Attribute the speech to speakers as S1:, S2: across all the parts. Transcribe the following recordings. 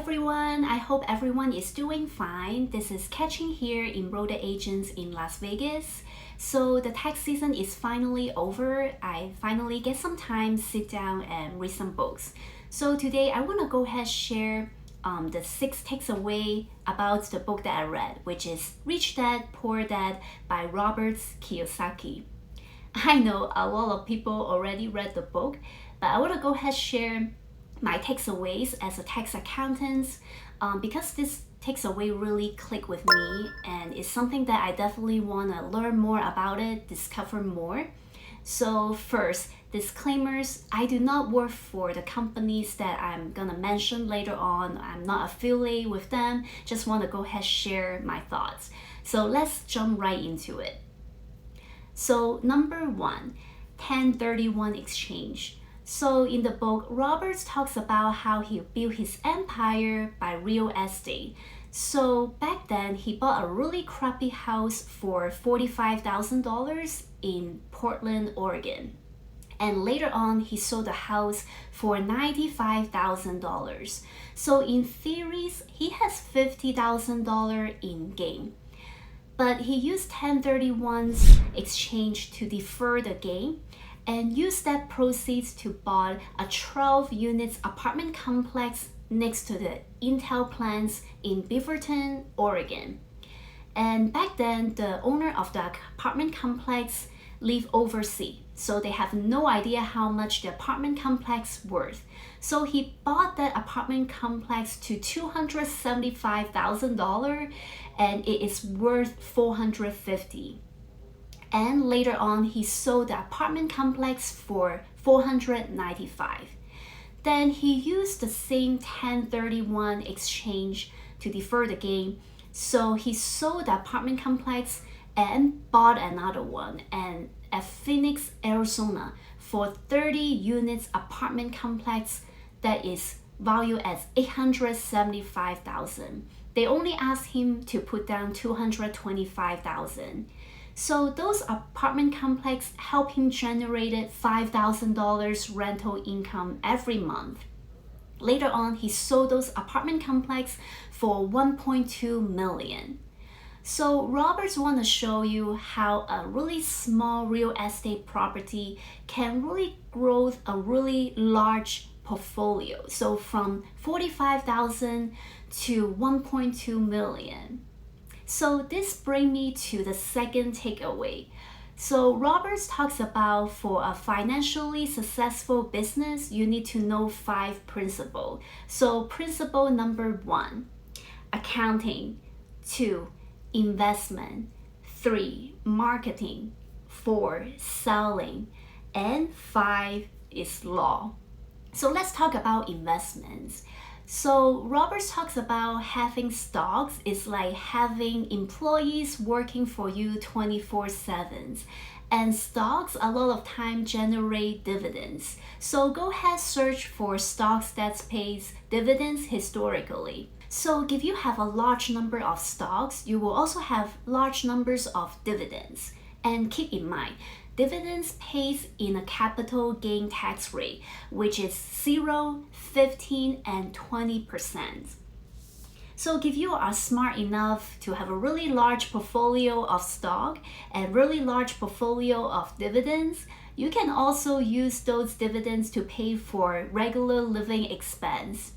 S1: everyone, I hope everyone is doing fine. This is Catching here in Roda Agents in Las Vegas. So the tax season is finally over. I finally get some time, sit down and read some books. So today I want to go ahead and share the 6 takeaways about the book that I read, which is Rich Dad, Poor Dad by Robert Kiyosaki. I know a lot of people already read the book, but I want to go ahead and share my takeaways as a tax accountant because this takeaway really clicked with me and it's something that I definitely want to learn more about it, discover more. So first, disclaimers, I do not work for the companies that I'm gonna mention later on. I'm not affiliated with them, just want to go ahead and share my thoughts. So let's jump right into it. So number 1, 1031 exchange. So in the book, Robert talks about how he built his empire by real estate. So back then, he bought a really crappy house for $45,000 in Portland, Oregon. And later on, he sold the house for $95,000. So in theories, he has $50,000 in gain. But he used 1031's exchange to defer the gain and used that proceeds to buy a 12 units apartment complex next to the Intel plants in Beaverton, Oregon. And back then, the owner of the apartment complex lived overseas, so they have no idea how much the apartment complex worth. So he bought that apartment complex to $275,000 and it is worth $450,000. And later on, he sold the apartment complex for $495,000. Then he used the same 1031 exchange to defer the gain. So he sold the apartment complex and bought another one and at Phoenix, Arizona for 30 units apartment complex that is valued at $875,000. They only asked him to put down $225,000. So those apartment complex helped him generate $5,000 rental income every month. Later on, he sold those apartment complex for $1.2 million. So Roberts want to show you how a really small real estate property can really grow a really large portfolio. So from $45,000 to $1.2 million. So this brings me to the second takeaway. So Roberts talks about for a financially successful business, you need to know 5 principles. So principle number 1, accounting. 2, investment. 3, marketing. 4, selling. And 5 is law. So let's talk about investments. So Robert talks about having stocks is like having employees working for you 24/7. And stocks a lot of time generate dividends. So go ahead search for stocks that pays dividends historically. So if you have a large number of stocks, you will also have large numbers of dividends. And keep in mind, dividends pays in a capital gain tax rate, which is 0, 15, and 20%. So if you are smart enough to have a really large portfolio of stock and really large portfolio of dividends, you can also use those dividends to pay for regular living expense.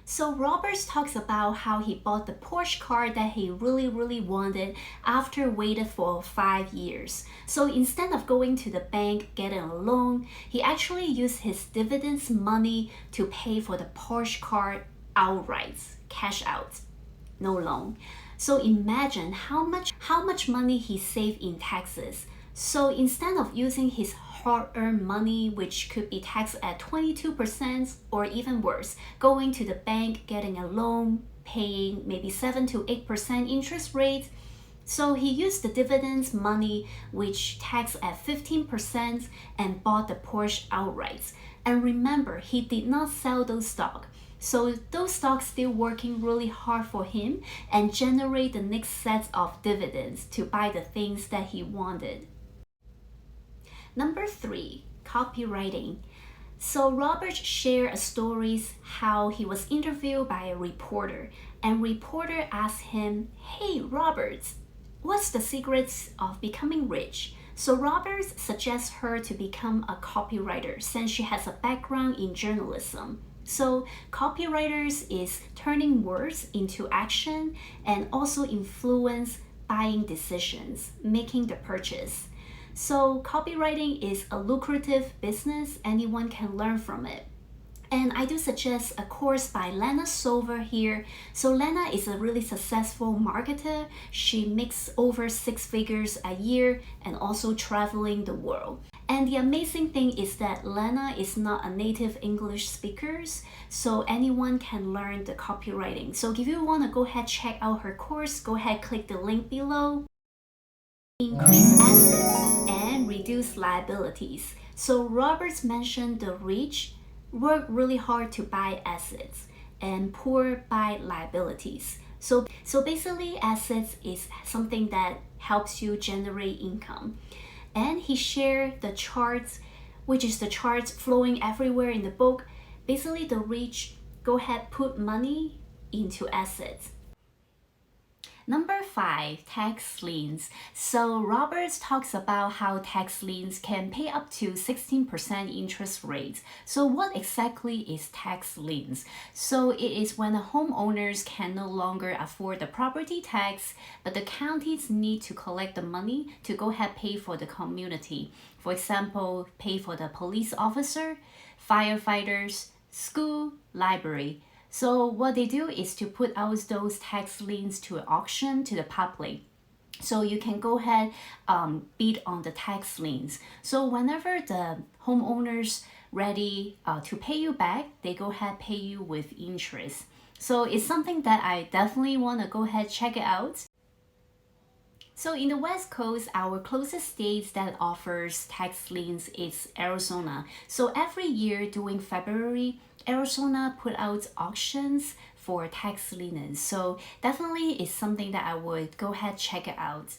S1: So Roberts talks about how he bought the Porsche car that he really wanted after waited for 5 years. So instead of going to the bank getting a loan, he actually used his dividends money to pay for the Porsche car outright, cash out, no loan. So imagine how much money he saved in taxes. So instead of using his hard-earned money, which could be taxed at 22% or even worse, going to the bank, getting a loan, paying maybe 7 to 8% interest rate. So he used the dividends money, which taxed at 15%, and bought the Porsche outright. And remember, he did not sell those stocks. So those stocks still working really hard for him and generate the next set of dividends to buy the things that he wanted. Number 3, copywriting. So Robert shared stories how he was interviewed by a reporter, and reporter asked him, "Hey Robert, what's the secrets of becoming rich?" So Robert suggests her to become a copywriter since she has a background in journalism. So copywriters is turning words into action and also influence buying decisions, making the purchase. So copywriting is a lucrative business, anyone can learn from it. And I do suggest a course by Lana Sova here. So Lana is a really successful marketer. She makes over 6 figures a year and also traveling the world. And the amazing thing is that Lana is not a native English speaker, so anyone can learn the copywriting. So if you want to go ahead check out her course, go ahead click the link below. Increase assets and reduce liabilities. So Roberts mentioned the rich work really hard to buy assets and poor buy liabilities. So basically assets is something that helps you generate income. And he shared the charts, which is the charts flowing everywhere in the book. Basically the rich go ahead put money into assets. Number 5, tax liens. So Roberts talks about how tax liens can pay up to 16% interest rates. So what exactly is tax liens? So it is when the homeowners can no longer afford the property tax, but the counties need to collect the money to go ahead pay for the community. For example, pay for the police officer, firefighters, school, library. So what they do is to put out those tax liens to an auction to the public. So you can go ahead bid on the tax liens. So whenever the homeowners ready to pay you back, they go ahead pay you with interest. So it's something that I definitely want to go ahead check it out. So in the West Coast, our closest state that offers tax liens is Arizona. So every year during February, Arizona put out auctions for tax liens. So definitely it's something that I would go ahead check it out.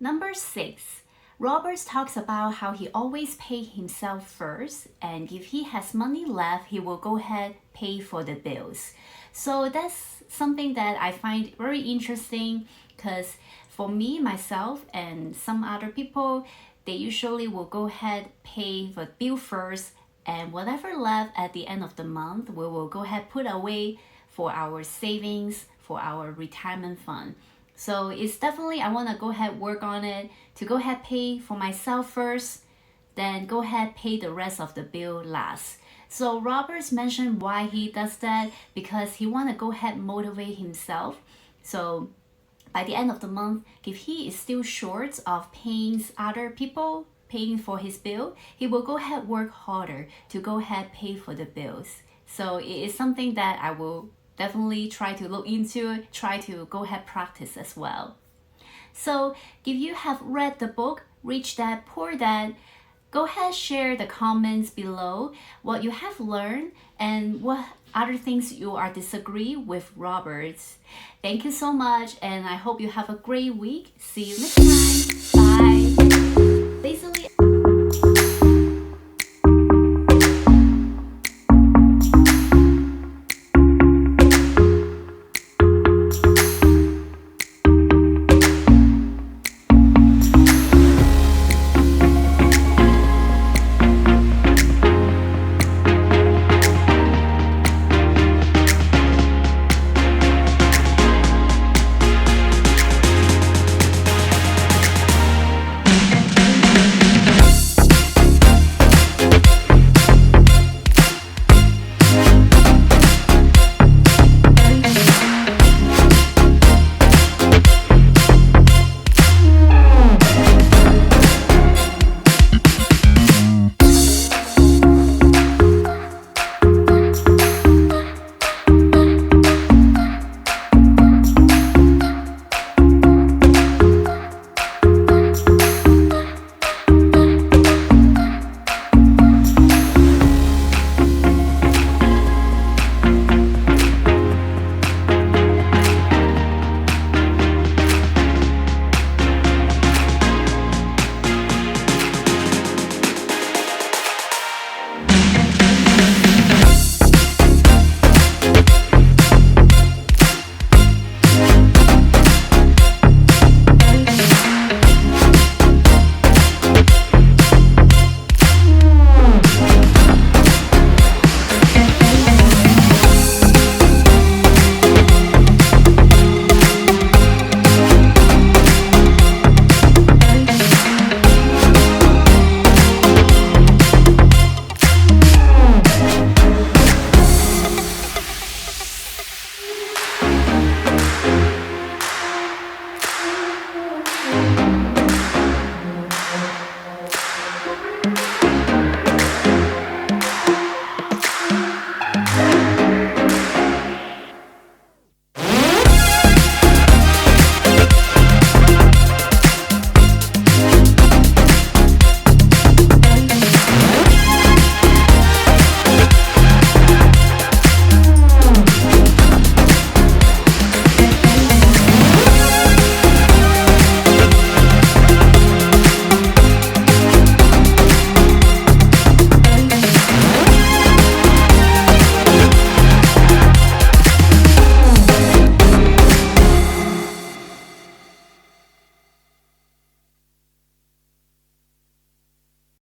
S1: Number 6, Roberts talks about how he always pay himself first, and if he has money left, he will go ahead pay for the bills. So that's something that I find very interesting because for me, myself, and some other people, they usually will go ahead pay the bill first, and whatever left at the end of the month, we will go ahead put away for our savings, for our retirement fund. So it's definitely, I want to go ahead work on it to go ahead pay for myself first, then go ahead pay the rest of the bill last. So Roberts mentioned why he does that, because he want to go ahead motivate himself. So by the end of the month, if he is still short of paying other people, paying for his bill, he will go ahead work harder to go ahead pay for the bills. So it is something that I will definitely try to look into, try to go ahead practice as well. So if you have read the book, Rich Dad, Poor Dad, go ahead share the comments below what you have learned and what other things you are disagree with Roberts. Thank you so much, and I hope you have a great week. See you next time. Bye. Basically